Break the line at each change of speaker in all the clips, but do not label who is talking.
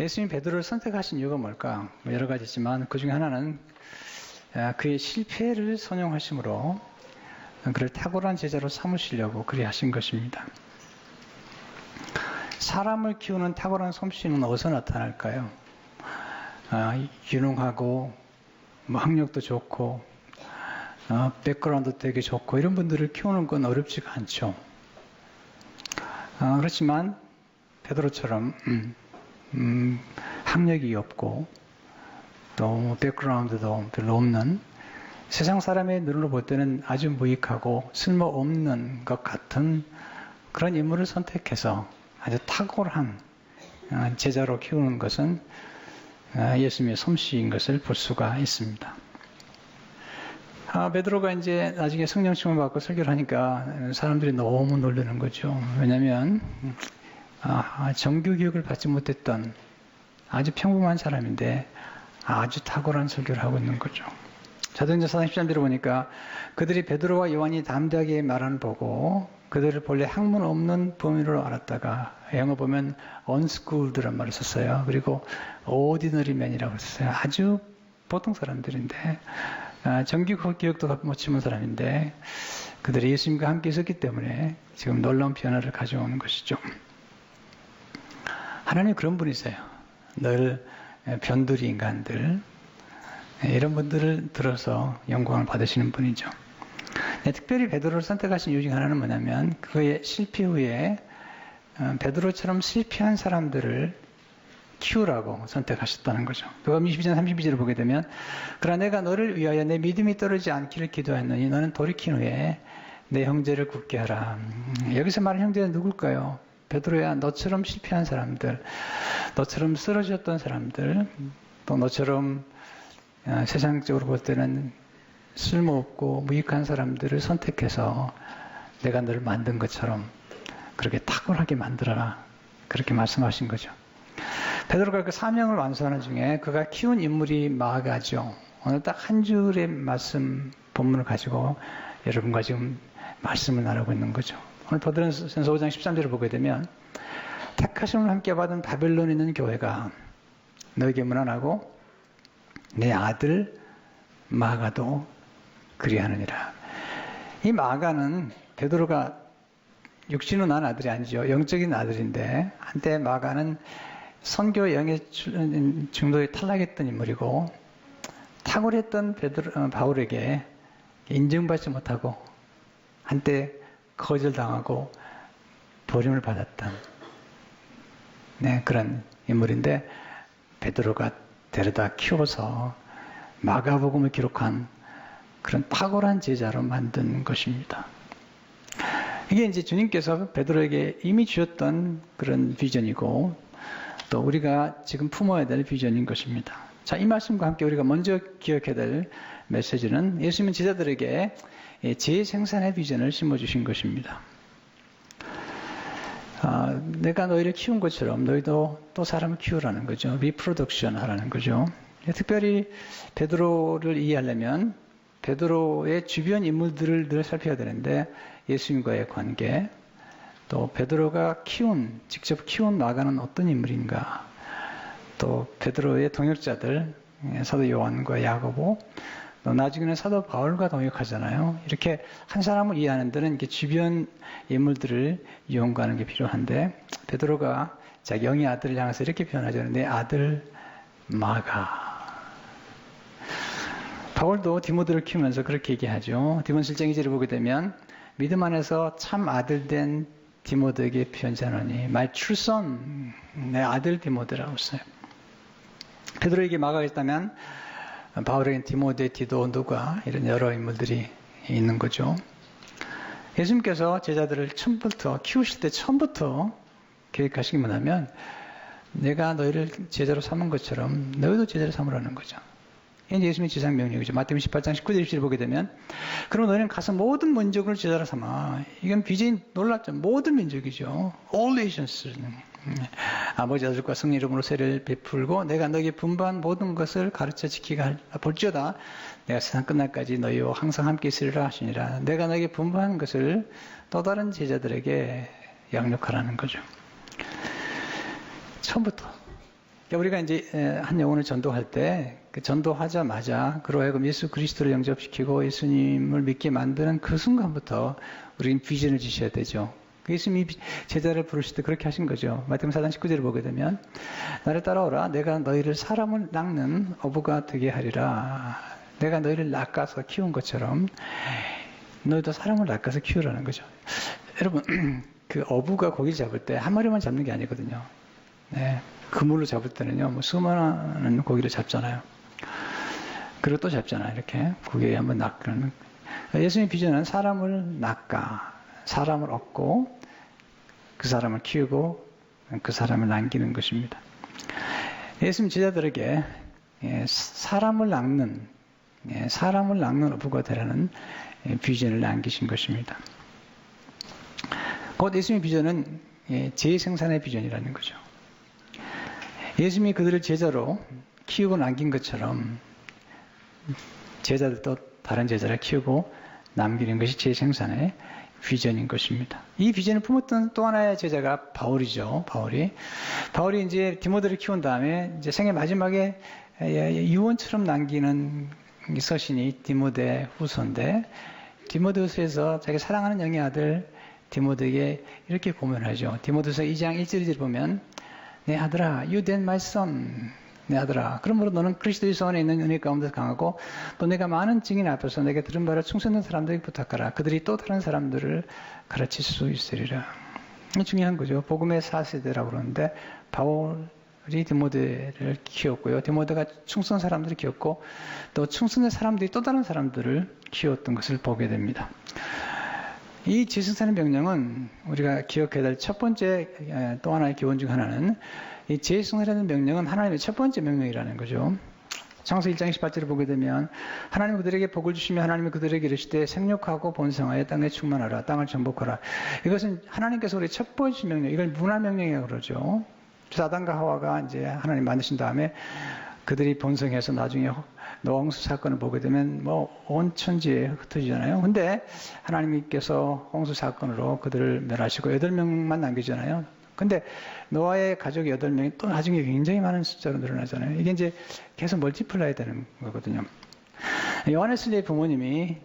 예수님이 베드로를 선택하신 이유가 뭘까? 여러 가지 있지만 그 중에 하나는 그의 실패를 선용하심으로 그를 탁월한 제자로 삼으시려고 그리 하신 것입니다. 사람을 키우는 탁월한 솜씨는 어디서 나타날까요? 유능하고 학력도 좋고 백그라운드 되게 좋고 이런 분들을 키우는 건 어렵지가 않죠. 그렇지만 베드로처럼 학력이 없고 또 백그라운드도 별로 없는 세상 사람의 눈으로 볼 때는 아주 무익하고 쓸모없는 것 같은 그런 인물을 선택해서 아주 탁월한 제자로 키우는 것은 예수님의 솜씨인 것을 볼 수가 있습니다. 베드로가 이제 나중에 성령 충만 받고 설교를 하니까 사람들이 너무 놀라는 거죠. 왜냐하면 정규 교육을 받지 못했던 아주 평범한 사람인데 아주 탁월한 설교를 하고 있는 거죠. 사도행전 13절을 보니까 그들이 베드로와 요한이 담대하게 말하는 보고 그들을 본래 학문 없는 범인으로 알았다가 영어 보면 unschooled 말을 썼어요. 그리고 ordinary men이라고 썼어요. 아주 보통 사람들인데 정규 교육도 못 치는 사람인데 그들이 예수님과 함께 있었기 때문에 지금 놀라운 변화를 가져오는 것이죠. 하나님 그런 분이세요. 늘 변두리 인간들 이런 분들을 들어서 영광을 받으시는 분이죠. 특별히 베드로를 선택하신 이유 중 하나는 뭐냐면 그의 실패 후에 베드로처럼 실패한 사람들을 키우라고 선택하셨다는 거죠. 누가복음 22장 32절을 보게 되면 그러나 내가 너를 위하여 내 믿음이 떨어지지 않기를 기도하였노니 너는 돌이킨 후에 내 형제를 굳게 하라. 여기서 말하는 형제는 누굴까요? 베드로야, 너처럼 실패한 사람들, 너처럼 쓰러졌던 사람들, 또 너처럼 세상적으로 볼 때는 쓸모없고 무익한 사람들을 선택해서 내가 너를 만든 것처럼 그렇게 탁월하게 만들어라. 그렇게 말씀하신 거죠. 베드로가 그 사명을 완수하는 중에 그가 키운 인물이 마가죠. 오늘 딱 한 줄의 말씀 본문을 가지고 여러분과 지금 말씀을 나누고 있는 거죠. 오늘 베드로전서 5장 13절을 보게 되면 택하심을 함께 받은 바벨론에 있는 교회가 너에게 문안하고 내 아들 마가도 그리하느니라. 이 마가는 베드로가 육신으로 낳은 아들이 아니죠. 영적인 아들인데 한때 마가는 선교 영의 중도에 탈락했던 인물이고 탁월했던 바울에게 인정받지 못하고 한때 거절당하고 버림을 받았던 그런 인물인데 베드로가 데려다 키워서 마가복음을 기록한 그런 탁월한 제자로 만든 것입니다. 이게 이제 주님께서 베드로에게 이미 주셨던 그런 비전이고 또 우리가 지금 품어야 될 비전인 것입니다. 자, 이 말씀과 함께 우리가 먼저 기억해야 될 메시지는 예수님은 제자들에게 재생산의 비전을 심어주신 것입니다. 내가 너희를 키운 것처럼 너희도 또 사람을 키우라는 거죠. 리프로덕션 하라는 거죠. 특별히 베드로를 이해하려면 베드로의 주변 인물들을 늘 살펴야 되는데 예수님과의 관계, 또 베드로가 직접 키운 마가는 어떤 인물인가, 또 베드로의 동역자들, 사도 요한과 야고보, 또 나중에는 사도 바울과 동역하잖아요. 이렇게 한 사람을 이해하는 데는 이렇게 주변 인물들을 이용하는 게 필요한데 베드로가 자기 영의 아들을 향해서 이렇게 표현하죠. 내 아들 마가. 바울도 디모데를 키우면서 그렇게 얘기하죠. 디모데 1장 2절을 보게 되면 믿음 안에서 참 아들 된 디모데에게 편지하노니 my true son, 내 아들 디모데라고 써요. 베드로에게 마가가 있다면 바울에게는 디모데, 디도, 누가 이런 여러 인물들이 있는 거죠. 예수님께서 제자들을 처음부터 키우실 때 처음부터 계획하신 게 뭐냐면 내가 너희를 제자로 삼은 것처럼 너희도 제자로 삼으라는 거죠. 이게 예수님의 지상 명령이죠. 마태복음 18장 19절 20절을 보게 되면 그럼 너희는 가서 모든 민족을 제자로 삼아. 이건 비전이 놀랍죠. 모든 민족이죠. All nations. 아버지 아들과 성령 이름으로 세례를 베풀고 내가 너에게 분부한 모든 것을 가르쳐 지키게 볼지어다. 내가 세상 끝날까지 너희와 항상 함께 있으리라 하시니라. 내가 너에게 분부한 것을 또 다른 제자들에게 양육하라는 거죠. 처음부터 우리가 이제 한 영혼을 전도할 때 그 전도하자마자 그로 하여금 예수 그리스도를 영접시키고 예수님을 믿게 만드는 그 순간부터 우리는 비전을 주셔야 되죠. 예수님이 제자를 부르실 때 그렇게 하신 거죠. 마태복음 4장 19절을 보게 되면 나를 따라오라. 내가 너희를 사람을 낚는 어부가 되게 하리라. 내가 너희를 낚아서 키운 것처럼 너희도 사람을 낚아서 키우라는 거죠. 여러분 그 어부가 고기 잡을 때 한 마리만 잡는 게 아니거든요. 네, 그물로 잡을 때는요, 뭐 수많은 고기를 잡잖아요. 그리고 또 잡잖아요. 이렇게 고기에 한번 낚는. 예수님의 비전은 사람을 낚아, 사람을 얻고 그 사람을 키우고 그 사람을 남기는 것입니다. 예수님 제자들에게 사람을 낚는 어부가 되라는 비전을 남기신 것입니다. 곧 예수님의 비전은 재생산의 비전이라는 거죠. 예수님이 그들을 제자로 키우고 남긴 것처럼 제자들도 다른 제자를 키우고 남기는 것이 재생산의 비전인 것입니다. 이 비전을 품었던 또 하나의 제자가 바울이죠. 바울이 이제 디모데를 키운 다음에 이제 생애 마지막에 유언처럼 남기는 서신이 디모데 후서인데, 디모데 후서에서 자기 사랑하는 영의 아들 디모데에게 이렇게 고면하죠. 디모데후서 2장 1절을 보면 내 아들아, you then my son. 내 아들아, 그러므로 너는 그리스도 예수 안에 있는 은혜 가운데서 강하고 또 내가 많은 증인 앞에서 내게 들은 바를 충성된 사람들에게 부탁하라. 그들이 또 다른 사람들을 가르칠 수 있으리라. 이게 중요한 거죠. 복음의 4세대라고 그러는데 바울이 디모데를 키웠고요. 디모데가 충성 사람들을 키웠고 또 충성된 사람들이 또 다른 사람들을 키웠던 것을 보게 됩니다. 이 재생산의 명령은 우리가 기억해야 될 첫 번째 또 하나의 기원 중 하나는 이 재생산이라는 명령은 하나님의 첫 번째 명령이라는 거죠. 창세기 1장 28절을 보게 되면 하나님 그들에게 복을 주시며 하나님이 그들에게 이르시되 생육하고 번성하여 땅에 충만하라. 땅을 정복하라. 이것은 하나님께서 우리 첫 번째 명령, 이걸 문화 명령이라고 그러죠. 그래서 아담과 하와가 이제 하나님 만드신 다음에 그들이 번성해서 나중에 노홍수 사건을 보게 되면 뭐 온 천지에 흩어지잖아요. 근데 하나님께서 홍수 사건으로 그들을 멸하시고 8명만 남기잖아요. 근데 노아의 가족 8명이 또 나중에 굉장히 많은 숫자로 늘어나잖아요. 이게 이제 계속 멀티플라이 되는 거거든요. 요하네스 의 부모님이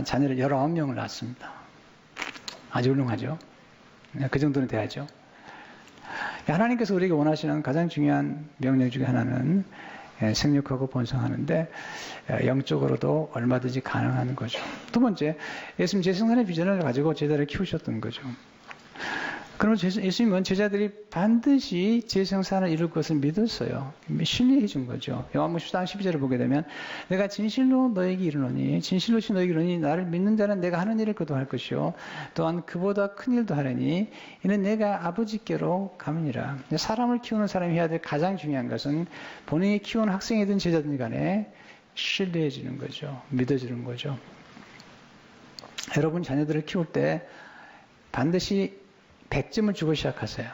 자녀를 19명을 낳았습니다. 아주 훌륭하죠. 그 정도는 돼야죠. 하나님께서 우리에게 원하시는 가장 중요한 명령 중에 하나는 생육하고 번성하는데 영적으로도 얼마든지 가능한 거죠. 두 번째, 예수님 재생산의 비전을 가지고 제자를 키우셨던 거죠. 그러면 예수님은 제자들이 반드시 재생산을 이룰 것을 믿었어요. 신뢰해 준 거죠. 요한복음 10장 12절을 보게 되면 내가 진실로 너에게 이르노니 나를 믿는 자는 내가 하는 일을 그도 할 것이요 또한 그보다 큰 일도 하려니 이는 내가 아버지께로 가느니라. 사람을 키우는 사람이 해야 될 가장 중요한 것은 본인이 키운 학생이든 제자든 간에 신뢰해 주는 거죠. 믿어주는 거죠. 여러분 자녀들을 키울 때 반드시 100점을 주고 시작하세요.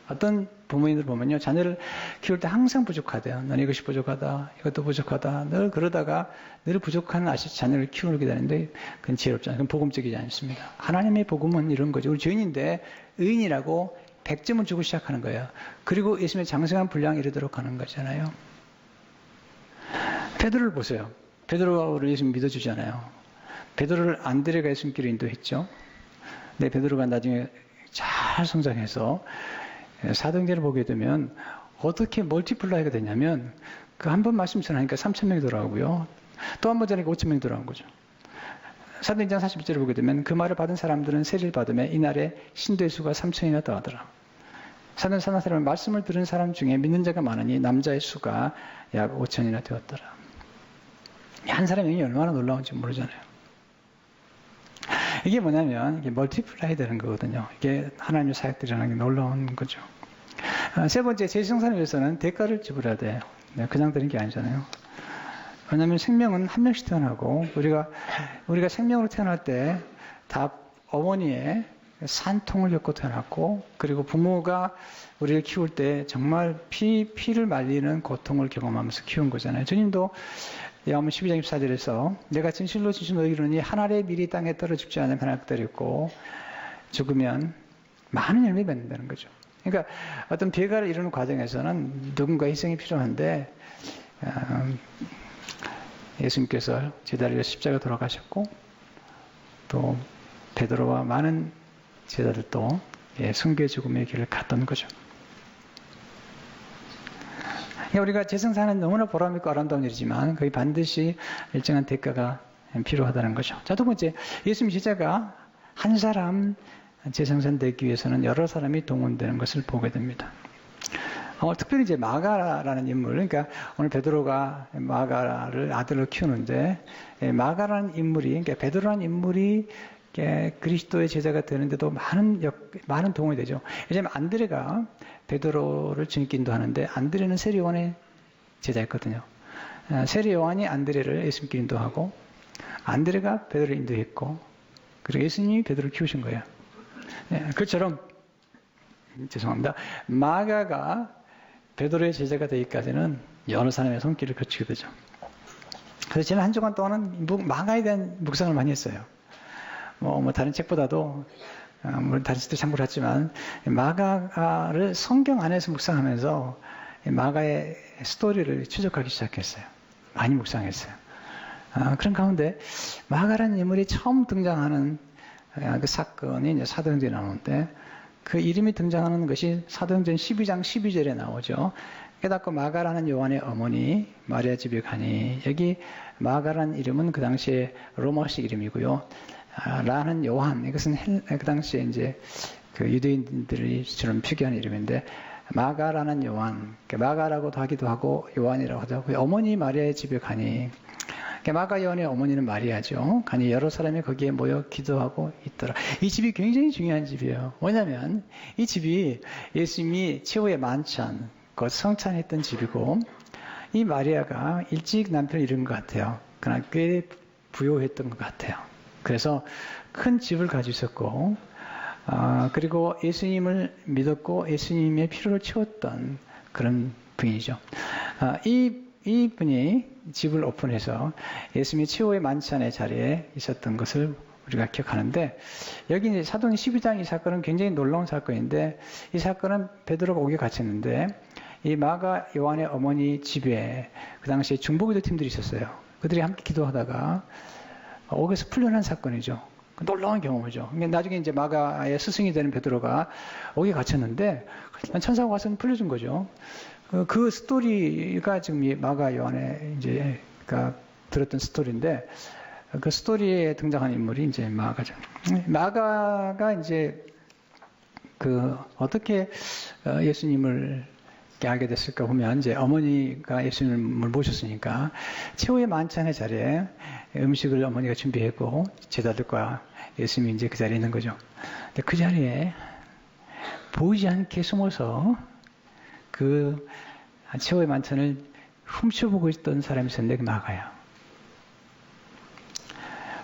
어떤 부모님들 보면요. 자녀를 키울 때 항상 부족하대요. 넌 이것이 부족하다. 이것도 부족하다. 늘 그러다가 늘 부족한 자녀를 키우게 되는데 그건 지혜롭잖아요. 그건 복음적이지 않습니다. 하나님의 복음은 이런 거죠. 우리 죄인인데 의인이라고 100점을 주고 시작하는 거예요. 그리고 예수님의 장성한 분량에 이르도록 하는 거잖아요. 베드로를 보세요. 베드로를 예수님 믿어주잖아요. 베드로를 안드레가 예수님께로 인도했죠. 근데 베드로가 나중에 잘 성장해서 사도행전을 보게 되면 어떻게 멀티플라이가 되냐면 그 한 번 말씀 전하니까 3,000명이 돌아오고요. 또 한 번 전하니까 5,000명이 돌아온 거죠. 사도행전 41절을 보게 되면 그 말을 받은 사람들은 세례를 받으며 이날에 신도의 수가 3,000이나 더하더라. 사는 사람은 말씀을 들은 사람 중에 믿는 자가 많으니 남자의 수가 약 5,000이나 되었더라. 한 사람의 영이 얼마나 놀라운지 모르잖아요. 이게 뭐냐면 이게 멀티플라이 되는 거거든요. 이게 하나님의 사역들이라는 게 놀라운 거죠. 세 번째, 재생산을 위해서는 대가를 지불해야 돼요. 그냥 되는 게 아니잖아요. 왜냐하면 생명은 한 명씩 태어나고 우리가 생명으로 태어날 때 다 어머니의 산통을 겪고 태어났고 그리고 부모가 우리를 키울 때 정말 피를 말리는 고통을 경험하면서 키운 거잖아요. 주님도 요한복음 12장 24절에서 내가 진실로 너희에게 이르노니 한 알의 밀이 땅에 떨어 죽지 않으면 하나 기다렸고 죽으면 많은 열매 맺는다는 거죠. 그러니까 어떤 배가를 이루는 과정에서는 누군가 희생이 필요한데 예수님께서 제자를 위해 십자가 돌아가셨고 또 베드로와 많은 제자들도 순교의 죽음의 길을 갔던 거죠. 그러니까 우리가 재생산은 너무나 보람있고 아름다운 일이지만 거기 반드시 일정한 대가가 필요하다는 거죠. 자, 두 번째, 예수님 제자가 한 사람 재생산되기 위해서는 여러 사람이 동원되는 것을 보게 됩니다. 특별히 이제 마가라는 인물, 그러니까 오늘 베드로가 마가를 아들로 키우는데 마가라는 인물이, 그러니까 베드로라는 인물이 그리스도의 제자가 되는데도 많은 도움이 되죠. 왜냐하면 안드레가 베드로를 증인도 하는데 안드레는 세례 요한의 제자였거든요. 세례 요한이 안드레를 예수님께 인도하고 안드레가 베드로를 인도했고 그리고 예수님이 베드로를 키우신 거예요. 그처럼 죄송합니다. 마가가 베드로의 제자가 되기까지는 여러 사람의 손길을 거치게 되죠. 그래서 저는 한 주간 동안은 마가에 대한 묵상을 많이 했어요. 뭐 다른 책보다도 물론 다른 책도 참고를 했지만 마가를 성경 안에서 묵상하면서 마가의 스토리를 추적하기 시작했어요. 많이 묵상했어요. 그런 가운데 마가라는 인물이 처음 등장하는 그 사건이 이제 사도행전에 나오는데 그 이름이 등장하는 것이 사도행전 12장 12절에 나오죠. 깨닫고 마가라는 요한의 어머니 마리아 집에 가니, 여기 마가라는 이름은 그 당시에 로마식 이름이고요. 라는 요한, 이것은 그 당시에 이제 그 유대인들이처럼 표기하는 이름인데, 마가라는 요한, 마가라고도 하기도 하고 요한이라고 하죠. 어머니 마리아의 집에 가니, 마가 요한의 어머니는 마리아죠. 가니 여러 사람이 거기에 모여 기도하고 있더라. 이 집이 굉장히 중요한 집이에요. 왜냐하면 이 집이 예수님이 최후의 만찬, 그 성찬했던 집이고, 이 마리아가 일찍 남편을 잃은 것 같아요. 그러나 꽤 부유했던 것 같아요. 그래서 큰 집을 가지고 있었고, 그리고 예수님을 믿었고 예수님의 필요를 채웠던 그런 분이죠. 이 분이 집을 오픈해서 예수님이 최후의 만찬의 자리에 있었던 것을 우리가 기억하는데, 여기 이제 사도행 12장 이 사건은 굉장히 놀라운 사건인데, 이 사건은 베드로가 옥에 갇혔는데 이 마가 요한의 어머니 집에 그 당시에 중보기도 팀들이 있었어요. 그들이 함께 기도하다가 옥에서 풀려난 사건이죠. 놀라운 경험이죠. 나중에 이제 마가의 스승이 되는 베드로가 옥에 갇혔는데 천사가 와서 풀려준 거죠. 그 스토리가 지금 이 마가 요한의 이제 들었던 스토리인데, 그 스토리에 등장한 인물이 이제 마가죠. 마가가 이제 어떻게 예수님을 알게 됐을까 보면, 이제 어머니가 예수님을 모셨으니까 최후의 만찬의 자리에 음식을 어머니가 준비했고 제자들과 예수님이 이제 그 자리에 있는 거죠. 근데 그 자리에 보이지 않게 숨어서 그 최후의 만찬을 훔쳐보고 있던 사람이 있었는데 그 마가야.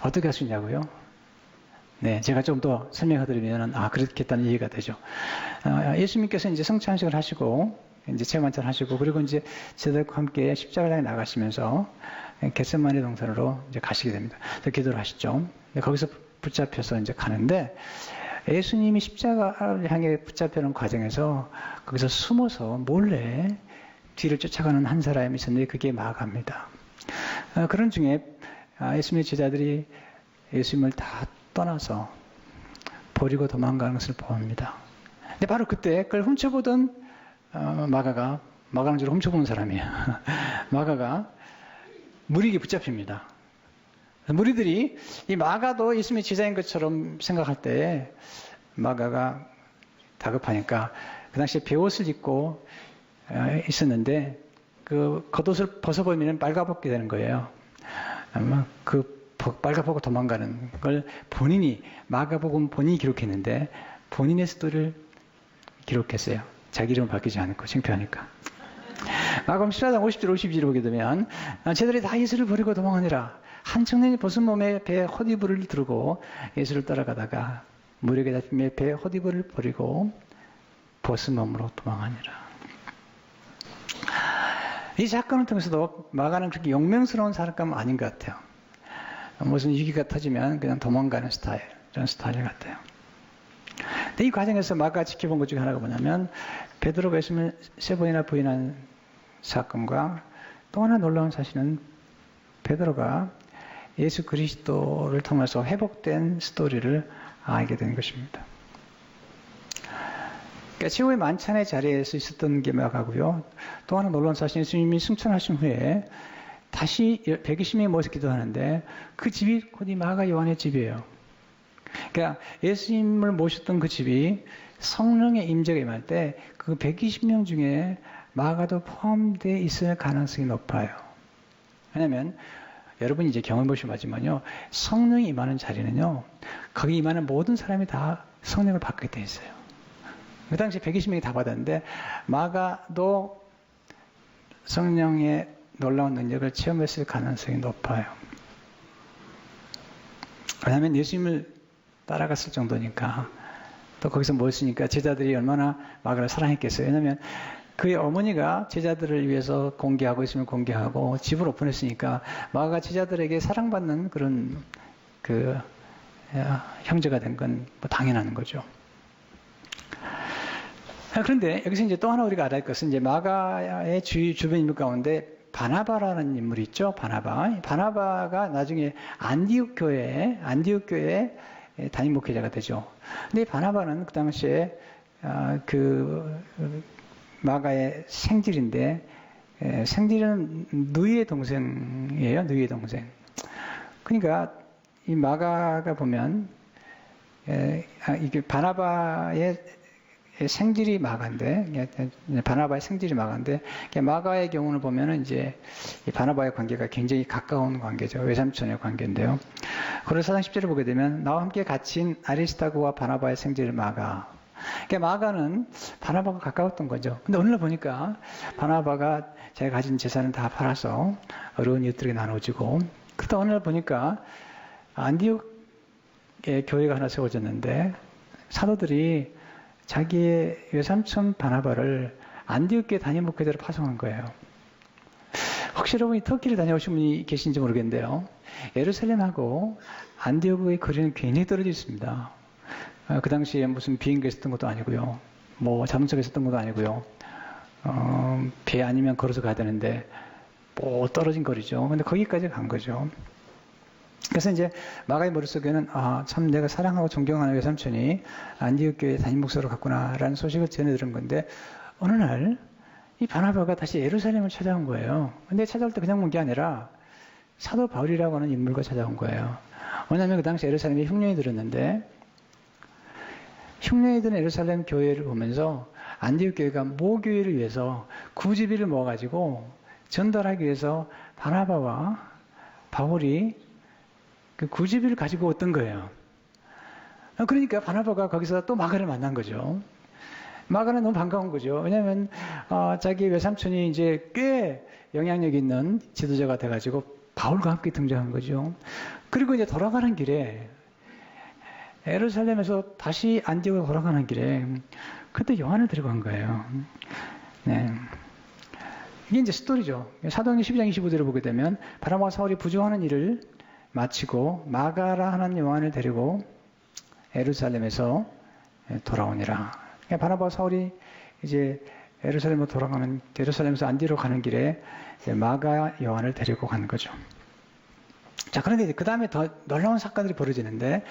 어떻게 할 수 있냐고요? 네, 제가 좀 더 설명해드리면 그렇겠다는 이해가 되죠. 예수님께서 이제 성찬식을 하시고 이제 최후만찬 하시고, 그리고 이제 제자들과 함께 십자가를 향해 나가시면서 겟세마네 동산으로 이제 가시게 됩니다. 기도를 하시죠. 거기서 붙잡혀서 이제 가는데, 예수님이 십자가를 향해 붙잡혀는 과정에서 거기서 숨어서 몰래 뒤를 쫓아가는 한 사람이 있었는데 그게 마가입니다. 그런 중에 예수님의 제자들이 예수님을 다 떠나서 버리고 도망가는 것을 봅니다. 근데 바로 그때 그걸 훔쳐보던 마가는 주로 훔쳐보는 사람이에요. 마가가 무리에게 붙잡힙니다. 무리들이 이 마가도 예수님의 제자인 것처럼 생각할 때 마가가 다급하니까 그 당시에 배옷을 입고 있었는데 그 겉옷을 벗어버리면 빨가벗게 되는 거예요. 아마 빨가벗고 도망가는 걸 마가복음 본인이 기록했는데 본인의 스토리를 기록했어요. 자기 이름을 바뀌지 않고 창피하니까. 마가복음 14장 50절 52절을 보게 되면, 제자들이 다 예수를 버리고 도망하니라. 한 청년이 벗은 몸에 배에 헛이불을 두르고 예수를 따라가다가 무력에 잡히며 배에 헛이불을 버리고 벗은 몸으로 도망하니라. 이 사건을 통해서도 마가는 그렇게 용맹스러운 사람은 아닌 것 같아요. 무슨 위기가 터지면 그냥 도망가는 스타일, 이런 스타일 같아요. 근데 이 과정에서 마가가 지켜본 것 중에 하나가 뭐냐면 베드로가 예수님을 3번이나 부인한 사건과 또 하나 놀라운 사실은 베드로가 예수 그리스도를 통해서 회복된 스토리를 알게 된 것입니다. 그러니까 최후의 만찬의 자리에서 있었던 게 마가고요. 또 하나 놀라운 사실은 예수님이 승천하신 후에 다시 120명이 모여서 기도하는데 그 집이 곧 이 마가 요한의 집이에요. 그러니까 예수님을 모셨던 그 집이 성령의 임재가 임할 때 그 120명 중에 마가도 포함되어 있을 가능성이 높아요. 왜냐하면 여러분이 이제 경험 보시면 알지만요. 성령이 임하는 자리는요. 거기 임하는 모든 사람이 다 성령을 받게 돼 있어요. 그 당시 120명이 다 받았는데 마가도 성령의 놀라운 능력을 체험했을 가능성이 높아요. 왜냐하면 예수님을 따라갔을 정도니까 또 거기서 모였으니까 제자들이 얼마나 마가를 사랑했겠어요. 왜냐하면 그의 어머니가 제자들을 위해서 공개하고 있으면 공개하고 집을 오픈했으니까 마가가 제자들에게 사랑받는 그런 형제가 된 건 뭐 당연한 거죠. 그런데 여기서 이제 또 하나 우리가 알아야 할 것은 이제 마가의 주변 인물 가운데 바나바라는 인물이 있죠. 바나바가 나중에 안디옥 교회에 담임 목회자가 되죠. 근데 바나바는 그 당시에 마가의 생질인데 생질은 누이의 동생이에요. 누이의 동생. 그러니까 이 마가가 보면 이게 바나바의 생질이 마가인데 마가의 경우는 보면은 이제 이 바나바의 관계가 굉장히 가까운 관계죠. 외삼촌의 관계인데요. 고린도서 4장 10절을 보게 되면 나와 함께 갇힌 아리스타고와 바나바의 생질 마가. 그러니까 마가는 바나바가 가까웠던 거죠. 근데 오늘 보니까 바나바가 자기가 가진 재산을 다 팔아서 어려운 이웃들에게 나눠주고, 그때 오늘 보니까 안디옥에 교회가 하나 세워졌는데 사도들이 자기의 외삼촌 바나바를 안디옥 교회 담임 목회자로 파송한 거예요. 혹시 여러분이 터키를 다녀오신 분이 계신지 모르겠는데요. 예루살렘하고 안디옥의 거리는 굉장히 떨어져 있습니다. 그 당시에 무슨 비행기가 있었던 것도 아니고요. 뭐 자동차가 있었던 것도 아니고요. 배 아니면 걸어서 가야 되는데 뭐 떨어진 거리죠. 근데 거기까지 간 거죠. 그래서 이제 마가의 머릿속에는 참 내가 사랑하고 존경하는 외삼촌이 안디옥 교회 담임 목사로 갔구나라는 소식을 전해 들은 건데 어느 날 이 바나바가 다시 예루살렘을 찾아온 거예요. 근데 찾아올 때 그냥 온 게 아니라 사도 바울이라고 하는 인물과 찾아온 거예요. 왜냐하면 그 당시 예루살렘에 흉년이 들었는데 흉년이 든 예루살렘 교회를 보면서 안디옥 교회가 모교회를 위해서 구제비를 모아가지고 전달하기 위해서 바나바와 바울이 그 구제비를 가지고 왔던 거예요. 그러니까 바나바가 거기서 또 마가를 만난 거죠. 마가는 너무 반가운 거죠. 왜냐하면 자기 외삼촌이 이제 꽤 영향력 있는 지도자가 돼가지고 바울과 함께 등장한 거죠. 그리고 이제 돌아가는 길에 예루살렘에서 다시 안디옥으로 돌아가는 길에 그때 요한을 데리고 간 거예요. 네. 이게 이제 스토리죠. 사도행전 12장 25절을 보게 되면 바나바와 사울이 부조하는 일을 마치고 마가라 하는 요한을 데리고 예루살렘에서 돌아오니라. 바나바와 사울이 이제 예루살렘에서 안디옥으로 가는 길에 마가 요한을 데리고 간 거죠. 자, 그런데 그 다음에 더 놀라운 사건들이 벌어지는데,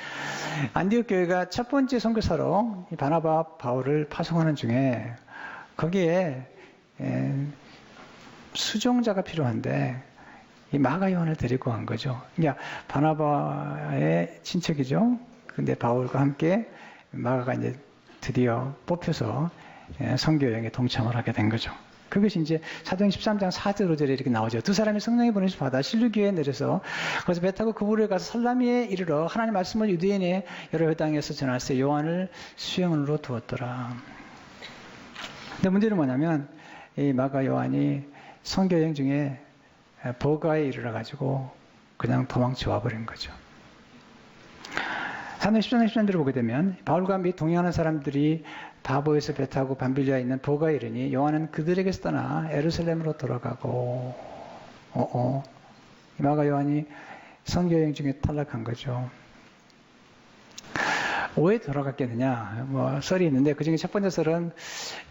안디옥 교회가 첫 번째 선교사로 바나바 바울을 파송하는 중에, 거기에 수종자가 필요한데, 이 마가 요한을 데리고 간 거죠. 그러니까 바나바의 친척이죠. 근데 바울과 함께 마가가 이제 드디어 뽑혀서 선교여행에 동참을 하게 된 거죠. 그것이 이제 사도행 13장 4절 5절에 이렇게 나오죠. 두 사람이 성령의 보내심 받아 실루교에 내려서 거기서 배 타고 그물에 가서 살라미에 이르러 하나님 말씀을 유대인의 여러 땅에서 전하세 요한을 수영으로 두었더라. 근데 문제는 뭐냐면 이 마가 요한이 선교여행 중에 버가에 이르러 가지고 그냥 도망쳐 와버린 거죠. 사도행 10장 13절을 보게 되면 바울과 및 동행하는 사람들이 바보에서 배 타고 밤빌리아에 있는 버가에 이르니 요한은 그들에게서 떠나 예루살렘으로 돌아가고 마가 요한이 선교여행 중에 탈락한 거죠. 왜 돌아갔겠느냐, 썰이 있는데, 그 중에 첫 번째 썰은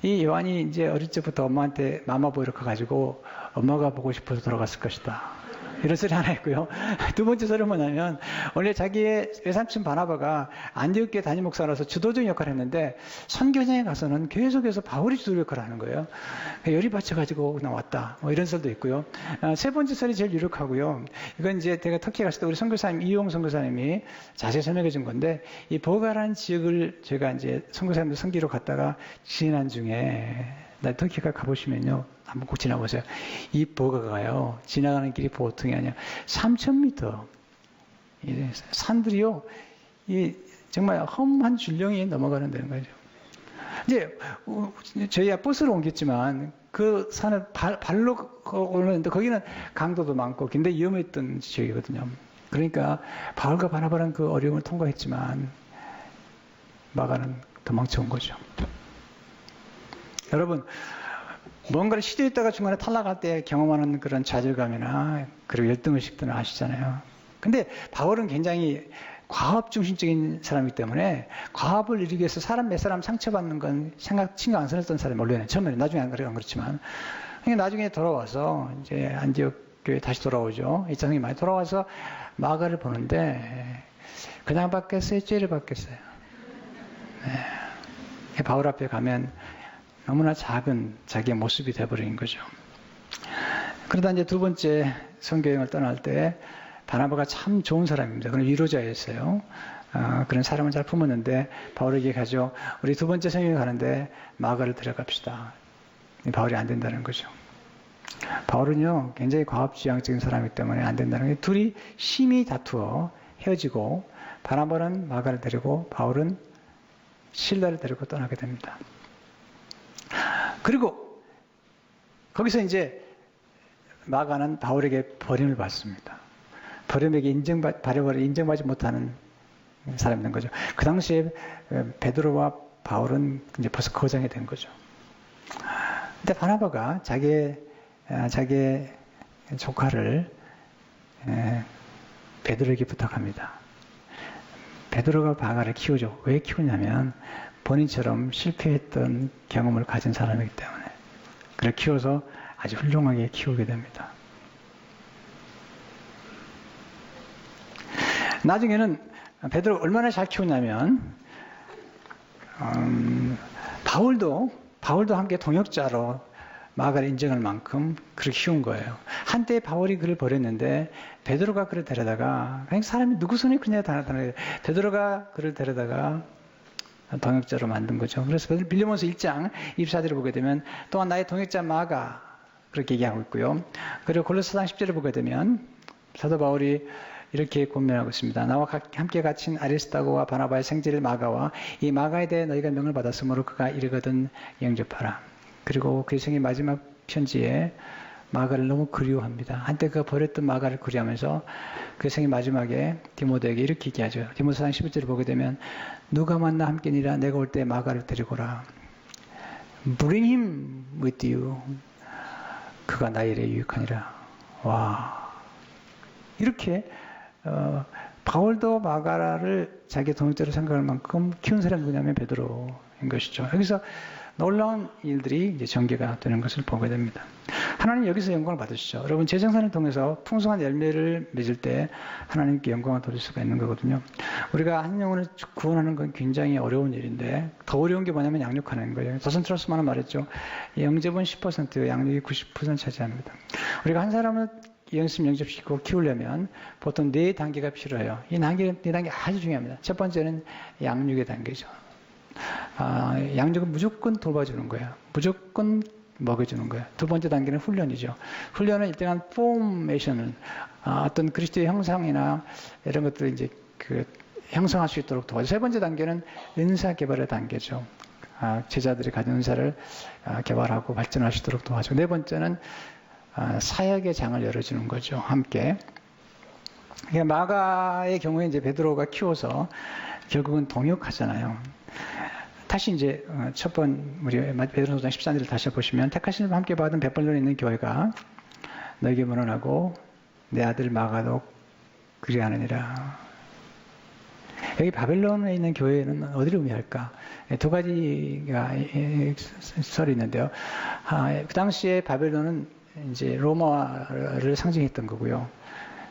이 요한이 이제 어릴 적부터 엄마한테 마마보이로 가가지고 엄마가 보고 싶어서 돌아갔을 것이다. 이런 소리 하나 있고요. 두 번째 소리는 뭐냐면, 원래 자기의 외삼촌 바나바가 안디옥 교회 담임 목사로서 주도적인 역할을 했는데, 선교장에 가서는 계속해서 바울이 주도 역할을 하는 거예요. 열이 받쳐가지고 나왔다. 이런 설도 있고요. 세 번째 설이 제일 유력하고요. 이건 이제 제가 터키 갔을 때 우리 선교사님, 이용 선교사님이 자세히 설명해 준 건데, 이 버가라는 지역을 제가 이제 선교사님들 선기로 갔다가 지난 중에, 터키 가보시면요. 한번 꼭 지나보세요. 이 버가가요. 지나가는 길이 보통이 아니야. 3,000m. 산들이요. 정말 험한 줄령이 넘어가는 데는 거죠. 이제 저희야 버스로 옮겼지만 그 산을 발로 오르는데 거기는 강도도 많고 굉장히 위험했던 지역이거든요. 그러니까 바울과 바나바는 그 어려움을 통과했지만 마가는 도망쳐온 거죠. 여러분, 뭔가를 시도했다가 중간에 탈락할 때 경험하는 그런 좌절감이나 그리고 열등의식들은 아시잖아요. 근데 바울은 굉장히 과업 중심적인 사람이기 때문에 과업을 이루기 위해서 몇 사람 상처받는 건 신경 안 썼던 사람이 원래는 처음에는 나중에 안 그렇지만 나중에 돌아와서 이제 안디옥 교회 다시 돌아오죠. 이장이 많이 돌아와서 마가를 보는데 그냥 받겠어요? 죄를 받겠어요? 네. 바울 앞에 가면 너무나 작은 자기의 모습이 되어버린 거죠. 그러다 이제 두 번째 선교여행을 떠날 때 바나바가 참 좋은 사람입니다. 그런 위로자였어요. 그런 사람을 잘 품었는데 바울에게 가죠. 우리 두 번째 선교여행 가는데 마가를 데려갑시다. 바울이 안 된다는 거죠. 바울은요 굉장히 과업지향적인 사람이기 때문에 안 된다는 거예요. 둘이 심히 다투어 헤어지고 바나바는 마가를 데리고 바울은 실라를 데리고 떠나게 됩니다. 그리고 거기서 이제 마가는 바울에게 버림을 받습니다. 버림에게 인정받지 못하는 사람이 된 거죠. 그 당시에 베드로와 바울은 이제 벌써 거장이 된 거죠. 근데 바나바가 자기의 조카를 베드로에게 부탁합니다. 베드로가 바가를 키우죠. 왜 키우냐면 본인처럼 실패했던 경험을 가진 사람이기 때문에. 그를 키워서 아주 훌륭하게 키우게 됩니다. 나중에는 베드로가 얼마나 잘 키우냐면 바울도 함께 동역자로 마가를 인정할 만큼 그를 키운 거예요. 한때 바울이 그를 버렸는데 베드로가 그를 데려다가 그냥 사람이 누구 손에 그냥 베드로가 그를 데려다가 동역자로 만든 거죠. 그래서 빌리몬서 1장 24절을 보게 되면 또한 나의 동역자 마가 그렇게 얘기하고 있고요. 그리고 골로새서 10절을 보게 되면 사도 바울이 이렇게 권면하고 있습니다. 나와 함께 갇힌 아리스다고와 바나바의 생질 마가와 이 마가에 대해 너희가 명을 받았으므로 그가 이르거든 영접하라. 그리고 그의 생의 마지막 편지에 마가를 너무 그리워합니다. 한때 그가 버렸던 마가를 그리워하면서 그 생의 마지막에 디모데에게 이렇게 얘기하죠. 디모데서 11절을 보게 되면 누가 만나 함께니라 내가 올 때 마가를 데리고라. Bring him with you. 그가 나의 일에 유익하니라. 와, 이렇게 바울도 마가를 자기 동역자로 생각할 만큼 키운 사람이 누구냐면 베드로인 것이죠. 여기서 놀라운 일들이 이제 전개가 되는 것을 보게 됩니다. 하나님 여기서 영광을 받으시죠. 여러분 재생산을 통해서 풍성한 열매를 맺을 때 하나님께 영광을 돌릴 수가 있는 거거든요. 우리가 한 영혼을 구원하는 건 굉장히 어려운 일인데 더 어려운 게 뭐냐면 양육하는 거예요. 조선 트러스만은 말했죠. 영접은 10%, 양육이 90% 차지합니다. 우리가 한 사람을 영접시키고 키우려면 보통 4단계가 필요해요. 이 4단계 아주 중요합니다. 첫 번째는 양육의 단계죠. 양육은 무조건 돌봐주는 거예요. 무조건 먹여주는 거예요. 두 번째 단계는 훈련이죠. 훈련은 일정한 포메이션을 어떤 그리스도의 형상이나 이런 것들을 이제 형성할 수 있도록 도와줘. 세 번째 단계는 은사 개발의 단계죠. 제자들이 가진 은사를 개발하고 발전할 수 있도록 도와줘. 네 번째는 사역의 장을 열어주는 거죠. 함께. 마가의 경우에 이제 베드로가 키워서 결국은 동역하잖아요. 다시 이제 우리 베드로서 13절을 다시 보시면 택하심을 함께 받은 베풀로 있는 교회가 너에게 문안하고 내 아들 마가도 그리하느니라. 여기 바벨론에 있는 교회는 어디를 의미할까? 두 가지가 설이 있는데요. 그 당시에 바벨론은 이제 로마를 상징했던 거고요.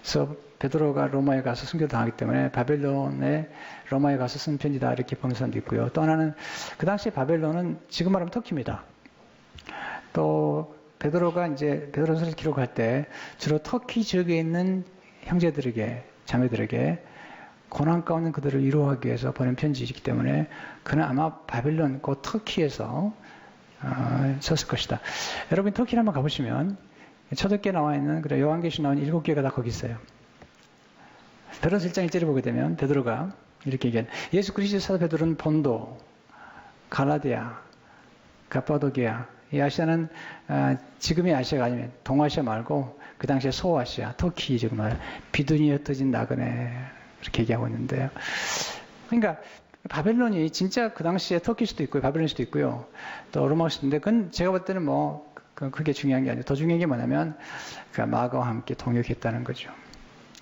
그래서 베드로가 로마에 가서 순교당하기 때문에 바벨론에 로마에 가서 쓴 편지다 이렇게 보는 사람도 있고요. 또 하나는 그 당시에 바벨론은 지금 말하면 터키입니다. 또 베드로가 이제 베드로서를 기록할 때 주로 터키 지역에 있는 형제들에게 자매들에게 고난 가운데 그들을 위로하기 위해서 보낸 편지이기 때문에 그는 아마 바벨론 곧 터키에서 썼을 것이다. 여러분 터키를 한번 가보시면 초대교회에 나와 있는 그래 요한계시록 나온 7개가 다 거기 있어요. 베드로서 1장 1절을 보게 되면 베드로가 이렇게 얘기해요. 예수 그리스도의 사도 베드로는 본도, 갈라디아, 갑바도기아. 이 아시아는 지금의 아시아가 아니면 동아시아 말고 그 당시에 소아시아, 터키 정말 비두니에 흩어진 나그네 이렇게 얘기하고 있는데요. 그러니까 바벨론이 진짜 그 당시에 터키일 수도 있고요, 바벨론일 수도 있고요, 또 로마일 수도 있는데 그건 제가 볼 때는 뭐 그게 중요한 게 아니고 더 중요한 게 뭐냐면 그 마가와 함께 동역했다는 거죠.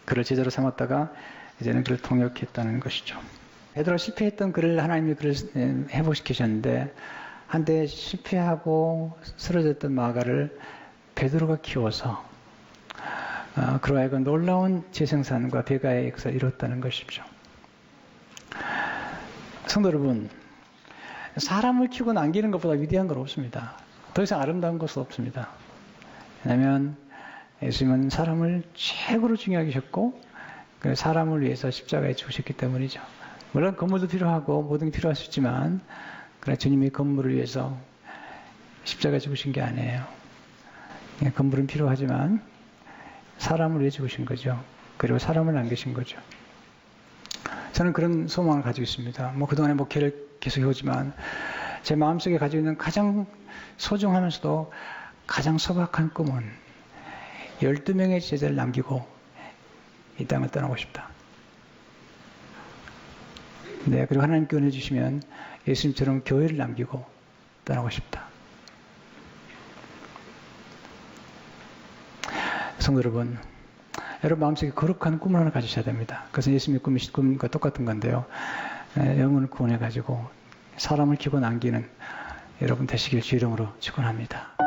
그를 제자로 삼았다가 이제는 그를 동역했다는 것이죠. 베드로가 실패했던 그를 하나님이 그를 회복시키셨는데 한때 실패하고 쓰러졌던 마가를 베드로가 키워서 그로 하여금 놀라운 재생산과 배가의 역사를 이뤘다는 것이죠. 성도 여러분, 사람을 키우고 남기는 것보다 위대한 건 없습니다. 더 이상 아름다운 것은 없습니다. 왜냐하면 예수님은 사람을 최고로 중요하게 하셨고 그 사람을 위해서 십자가에 죽으셨기 때문이죠. 물론 건물도 필요하고 모든 게 필요할 수 있지만 그러나 주님이 건물을 위해서 십자가에 죽으신 게 아니에요. 건물은 필요하지만 사람을 위해 죽으신 거죠. 그리고 사람을 남기신 거죠. 저는 그런 소망을 가지고 있습니다. 그동안에 목회를 계속 해오지만 제 마음속에 가지고 있는 가장 소중하면서도 가장 소박한 꿈은 12명의 제자를 남기고 이 땅을 떠나고 싶다. 네, 그리고 하나님께 은혜 주시면 예수님처럼 교회를 남기고 떠나고 싶다. 성도 여러분, 여러분 마음속에 거룩한 꿈을 하나 가지셔야 됩니다. 그것은 예수님의 꿈과 똑같은 건데요. 영혼을 구원해가지고 사람을 키고 남기는 여러분 되시길 주 이름으로 축원합니다.